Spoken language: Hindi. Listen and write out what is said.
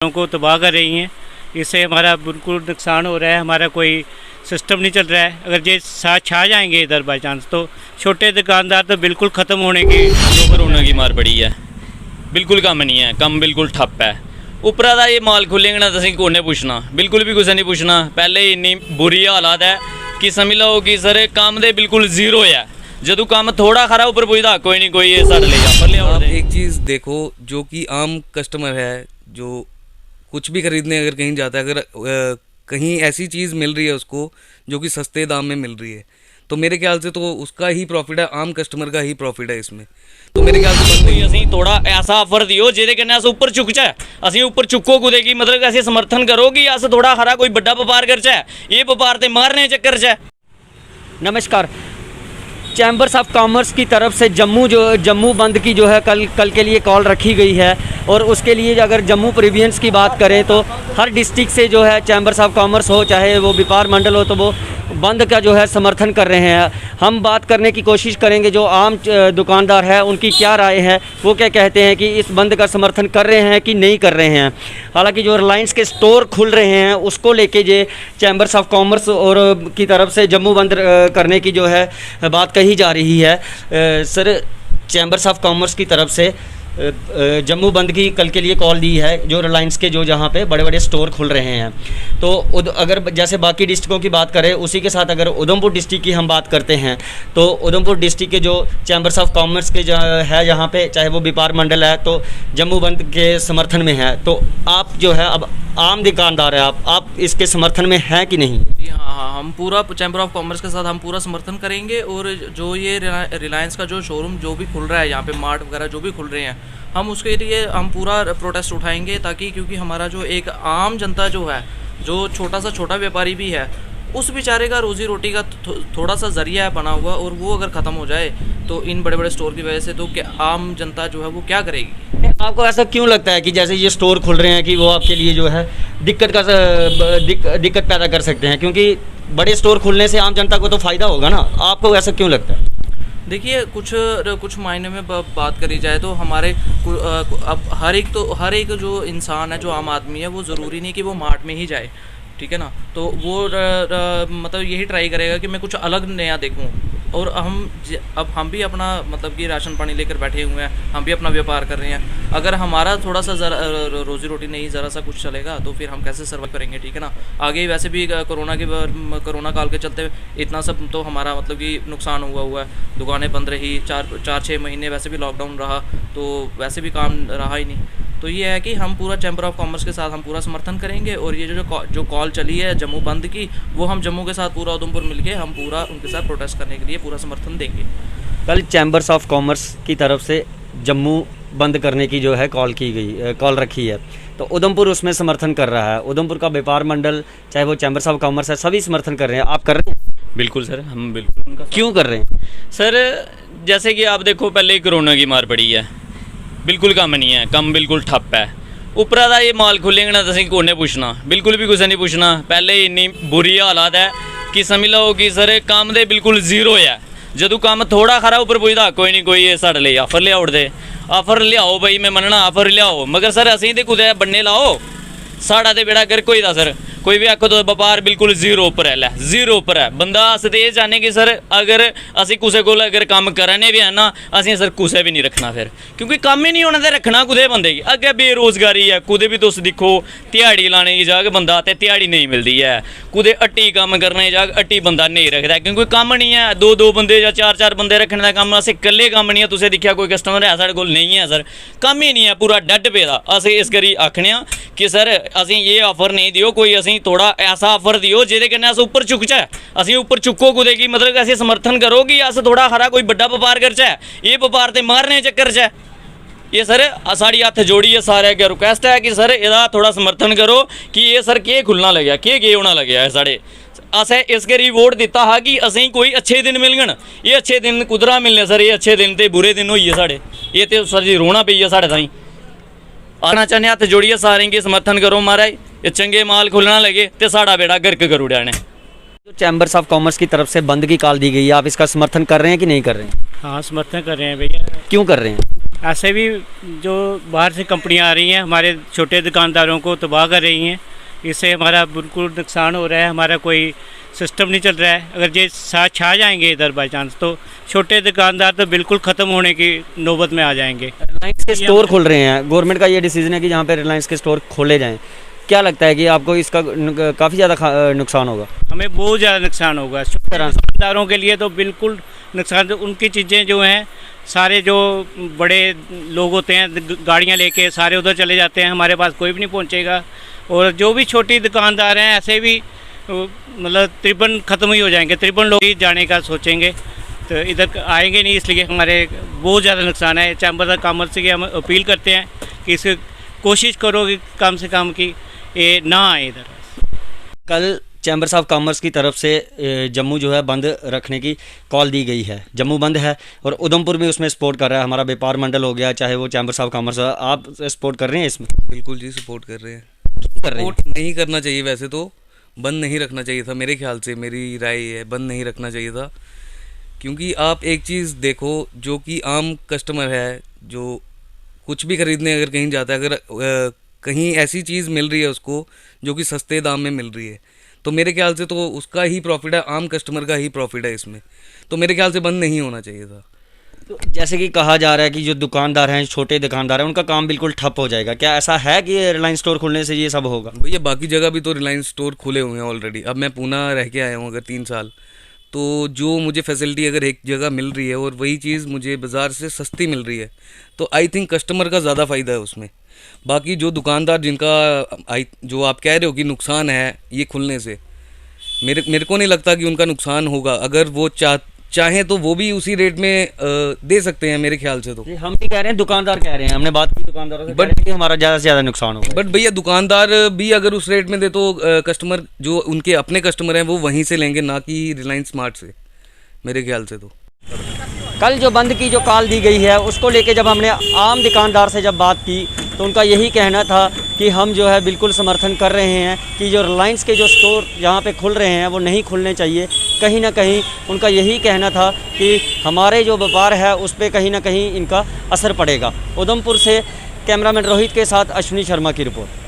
को तबाह कर रही हैं। इससे हमारा बिल्कुल नुकसान हो रहा है, हमारा कोई सिस्टम नहीं चल रहा है। अगर ये साथ छा जाएंगे इधर बाई चांस तो छोटे दुकानदार तो बिल्कुल ख़त्म होने की जो कोरोना की मार पड़ी है, बिल्कुल कम नहीं है, कम बिल्कुल ठप्प है। उपरा दा ये माल खुलेंगे ना तो असीं कोने पुछना, बिल्कुल भी कुछ नहीं पुछना। पहले ही इन्नी बुरी हालात है कि समझ लो कि सर काम दे बिल्कुल जीरो है। जदों काम थोड़ा खरा ऊपर पुछदा कोई नहीं, कोई ये साढ़े ले जा पर ले। आप एक चीज़ देखो, जो कि आम कस्टमर है, जो कुछ भी खरीदने अगर कहीं जाता है, अगर कहीं ऐसी चीज़ मिल रही है उसको जो कि सस्ते दाम में मिल रही है, तो मेरे ख्याल से तो उसका ही प्रॉफिट है, आम कस्टमर का ही प्रॉफिट है इसमें। तो मेरे ख्याल से कोई असीं थोड़ा ऐसा ऑफर दियो जिहदे कन्नै अस उपर चुक जाए, असीं उपर चुको कुदै की मतलब ऐसे समर्थन करो कि अस थोड़ा खरा कोई बड़ा व्यापार करचै। ये व्यापार ते मारने चक्कर च है। नमस्कार। चैम्बर्स ऑफ कॉमर्स की तरफ से जम्मू बंद की जो है कल के लिए कॉल रखी गई है, और उसके लिए अगर जम्मू प्रोविंस की बात करें तो हर डिस्ट्रिक्ट से जो है चैम्बर्स ऑफ कॉमर्स हो, चाहे वो व्यापार मंडल हो, तो वो बंद का जो है समर्थन कर रहे हैं। हम बात करने की कोशिश करेंगे जो आम दुकानदार है उनकी क्या राय है, वो क्या कहते हैं कि इस बंद का समर्थन कर रहे हैं कि नहीं कर रहे हैं। हालांकि जो रिलायंस के स्टोर खुल रहे हैं उसको लेके जो चैम्बर्स ऑफ कॉमर्स और की तरफ से जम्मू बंद करने की जो है बात कही जा रही है। सर, चैम्बर्स ऑफ कॉमर्स की तरफ से जम्मू बंद की कल के लिए कॉल दी है, जो रिलायंस के जो जहाँ पे बड़े बड़े स्टोर खुल रहे हैं। तो अगर जैसे बाकी डिस्ट्रिक्टों की बात करें, उसी के साथ अगर उधमपुर डिस्ट्रिक्ट की हम बात करते हैं तो उधमपुर डिस्ट्रिक्ट के जो चैम्बर्स ऑफ कॉमर्स के जो है यहाँ पे, चाहे वो व्यापार मंडल है, तो जम्मू बंद के समर्थन में है। तो आप जो है अब आम दुकानदार है, आप इसके समर्थन में हैं कि नहीं? हाँ, हम पूरा चैम्बर ऑफ कॉमर्स के साथ हम पूरा समर्थन करेंगे। और जो ये रिलायंस का जो शोरूम जो भी खुल रहा है, यहाँ पे मार्ट वगैरह जो भी खुल रहे हैं, हम उसके लिए हम पूरा प्रोटेस्ट उठाएंगे, ताकि क्योंकि हमारा जो एक आम जनता जो है, जो छोटा व्यापारी भी है, उस बेचारे का रोज़ी रोटी का थोड़ा सा ज़रिया है बना हुआ, और वो अगर ख़त्म हो जाए तो इन बड़े बड़े स्टोर की वजह से, तो क्या आम जनता जो है वो क्या करेगी? आपको ऐसा क्यों लगता है कि जैसे ये स्टोर खुल रहे हैं कि वो आपके लिए जो है दिक्कत पैदा कर सकते हैं? क्योंकि बड़े स्टोर खुलने से आम जनता को तो फ़ायदा होगा ना, आपको ऐसा क्यों लगता है? देखिए, कुछ मायने में बात करी जाए तो हमारे अब हर एक जो इंसान है, जो आम आदमी है, वो ज़रूरी नहीं कि वो मार्ट में ही जाए, ठीक है ना। तो वो मतलब यही ट्राई करेगा कि मैं कुछ अलग नया देखूं। और अब हम भी अपना मतलब कि राशन पानी लेकर बैठे हुए हैं, हम भी अपना व्यापार कर रहे हैं। अगर हमारा थोड़ा सा रोजी रोटी नहीं ज़रा सा कुछ चलेगा तो फिर हम कैसे सर्वाइव करेंगे, ठीक है ना। आगे वैसे भी कोरोना काल के चलते इतना सब तो हमारा मतलब कि नुकसान हुआ है। दुकानें बंद रही, 4-6 महीने वैसे भी लॉकडाउन रहा, तो वैसे भी काम रहा ही नहीं। तो ये है कि हम पूरा चैम्बर ऑफ कॉमर्स के साथ हम पूरा समर्थन करेंगे। और ये जो कॉल चली है जम्मू बंद की, वो हम जम्मू के साथ पूरा उधमपुर मिलके हम पूरा उनके साथ प्रोटेस्ट करने के लिए पूरा समर्थन देंगे। कल चैम्बर्स ऑफ कॉमर्स की तरफ से जम्मू बंद करने की जो है कॉल रखी है, तो उधमपुर उसमें समर्थन कर रहा है। उधमपुर का व्यापार मंडल, चाहे वो चैम्बर्स ऑफ कॉमर्स है, सभी समर्थन कर रहे हैं। आप कर रहे हैं? बिल्कुल सर, हम बिल्कुल उनका। क्यों कर रहे हैं सर? जैसे कि आप देखो, पहले ही कोरोना की मार पड़ी है, बिल्कुल कम नहीं है, कम बिल्कुल ठप्प है। उपरा दा ये माल खुलेंगे ना तो असीं कोने पुछना, बिल्कुल भी कुछ नहीं पुछना। पहले ही इन्नी बुरी हालात है कि समझ लो कि सर काम दे बिल्कुल जीरो है। जदों काम थोड़ा खरा ऊपर पुछदा कोई नहीं, कोई ये साढ़े ले ऑफर लिया उड़दे, ऑफर लियाओ भाई, मैं मनना ऑफर लियाओ, मगर सर असीं ते कुदै बन्ने लाओ, साढ़ा ते बेड़ा गर्क होई दा सर। कोई भी आखो तो व्यापार बिल्कुल जीरो उपर है, लै जीरो उपर है। बंदा अस ते ये चाहने कि सर अगर असीं कुसै कोल अगर कम्म कराने भी है ना, असीं सर कुसै भी नहीं रखना फिर, क्योंकि कम्म ही नहीं होना ते रखना कुदै बंदे गी। अग्गें बेरोजगारी है, कुदै भी तुस दिक्खो, ध्याड़ी लाने गी जाग बंदा ते ध्याड़ी नहीं मिलदी है, कुदै हट्टी कम्म करने जाग हट्टी बंदा नहीं रखदा, क्योंकि कम्म नहीं है। 2-2 बंदे जां 4-4 बंदे रखने दा कम्म, असें कल्ले कम्म नहीं है। तुसें दिक्खेआ कोई कस्टमर है साढ़े कोल? नहीं है सर, कम्म ही नहीं है, पूरा डैड पेदा। असें इस करी आखने आं कि सर असीं ये ऑफर नहीं दिओ, कोई असीं थोड़ा ऐसा ऑफर दिओ जिहदे कन्नै अस उपर चुक जाए, असीं उपर चुक्को कुदै की मतलब ऐसे समर्थन करो कि अस थोड़ा खरा कोई बड़ा व्यापार करचै। ये व्यापार ते मारने चक्कर च है। ये सर साड़ी हत्थ जोड़िए सारे अग्गें रिक्वेस्ट है कि सर एह्दा थोड़ा समर्थन करो कि ये सर केह् खुलना लग्या, केह् होना लग्या है साढ़े। असें इस करी वोट दित्ता हा कि असें कोई अच्छे दिन मिलगन। ये अच्छे दिन कुदरा मिलने सर? ये अच्छे दिन ते बुरे दिन होइए साढ़े, ये ते सर जी रोना पेई है साढ़े ताईं। आना चाहने हत्थ जोड़िए सारें गी समर्थन करो महाराज, ये चंगे माल खुलना लगे तो साढ़ा बेड़ा गर्क करी ओड़ेआ इ'नें। जो चैम्बर्स ऑफ कॉमर्स की तरफ से बंद की कॉल दी गई है, आप इसका समर्थन कर रहे हैं कि नहीं कर रहे हैं? हाँ, समर्थन कर रहे हैं भैया। क्यों कर रहे हैं? ऐसे भी जो बाहर से कंपनियां आ रही हैं हमारे छोटे दुकानदारों को तबाह कर रही हैं, इससे हमारा बिल्कुल नुकसान हो रहा है। हमारा कोई सिस्टम नहीं चल रहा है। अगर ये साथ छा जाएंगे इधर बाई चांस, तो छोटे दुकानदार तो बिल्कुल ख़त्म होने की नौबत में आ जाएंगे। रिलायंस के स्टोर खुल रहे हैं, गवर्नमेंट का ये डिसीजन है कि जहाँ पे रिलायंस के स्टोर खोले जाएं। क्या लगता है कि आपको इसका काफ़ी ज़्यादा नुकसान होगा? हमें बहुत ज़्यादा नुकसान होगा। छोटे दुकानदारों के लिए तो बिल्कुल नुकसान। तो उनकी चीज़ें जो हैं, सारे जो बड़े लोग होते हैं गाड़ियाँ लेके सारे उधर चले जाते हैं, हमारे पास कोई भी नहीं पहुँचेगा। और जो भी छोटी दुकानदार हैं ऐसे भी मतलब तकरीबन ख़त्म ही हो जाएंगे। तकरीबन लोग ही जाने का सोचेंगे, तो इधर आएंगे नहीं। इसलिए हमारे बहुत ज़्यादा नुकसान है। चैम्बर ऑफ कॉमर्स से हम अपील करते हैं कि इसे कोशिश करो कि कम से कम कि ये ना आए इधर। कल चैम्बर्स ऑफ कॉमर्स की तरफ से जम्मू जो है बंद रखने की कॉल दी गई है। जम्मू बंद है और उधमपुर भी उसमें सपोर्ट कर रहा है। हमारा व्यापार मंडल हो गया, चाहे वो चैम्बर्स ऑफ कॉमर्स, आप सपोर्ट कर रहे हैं इसमें? बिल्कुल जी, सपोर्ट कर रहे हैं। कर रहे हैं? सपोर्ट नहीं करना चाहिए, वैसे तो बंद नहीं रखना चाहिए था मेरे ख्याल से। मेरी राय है बंद नहीं रखना चाहिए था, क्योंकि आप एक चीज़ देखो, जो कि आम कस्टमर है, जो कुछ भी खरीदने अगर कहीं जाता है, अगर कहीं ऐसी चीज़ मिल रही है उसको जो कि सस्ते दाम में मिल रही है, तो मेरे ख्याल से तो उसका ही प्रॉफिट है, आम कस्टमर का ही प्रॉफिट है इसमें। तो मेरे ख्याल से बंद नहीं होना चाहिए था। तो जैसे कि कहा जा रहा है कि जो दुकानदार हैं, छोटे दुकानदार हैं, उनका काम बिल्कुल ठप हो जाएगा। क्या ऐसा है कि रिलायंस स्टोर खुलने से ये सब होगा? भैया बाकी जगह भी तो रिलायंस स्टोर खुले हुए हैं ऑलरेडी। अब मैं पूना रह के आया हूँ अगर 3 साल, तो जो मुझे फैसिलिटी अगर एक जगह मिल रही है और वही चीज़ मुझे बाज़ार से सस्ती मिल रही है, तो आई थिंक कस्टमर का ज़्यादा फ़ायदा है उसमें। बाकी जो दुकानदार जिनका जो आप कह रहे हो कि नुकसान है ये खुलने से, मेरे को नहीं लगता कि उनका नुकसान होगा। अगर वो चाहें तो वो भी उसी रेट में दे सकते हैं मेरे ख्याल से। तो हम भी कह रहे हैं, दुकानदार कह रहे हैं, हमने बात की दुकानदारों से, बट कि हमारा ज़्यादा से ज़्यादा नुकसान होगा। बट भैया दुकानदार भी अगर उस रेट में दे तो कस्टमर जो उनके अपने कस्टमर हैं वो वहीं से लेंगे, ना कि रिलायंस स्मार्ट से, मेरे ख्याल से। तो कल जो बंद की जो कॉल दी गई है उसको लेके जब हमने आम दुकानदार से जब बात की, तो उनका यही कहना था कि हम जो है बिल्कुल समर्थन कर रहे हैं कि जो रिलायंस के जो स्टोर जहाँ पे खुल रहे हैं वो नहीं खुलने चाहिए। कहीं ना कहीं उनका यही कहना था कि हमारे जो व्यापार है उस पर कहीं ना कहीं इनका असर पड़ेगा। उधमपुर से कैमरामैन रोहित के साथ अश्विनी शर्मा की रिपोर्ट।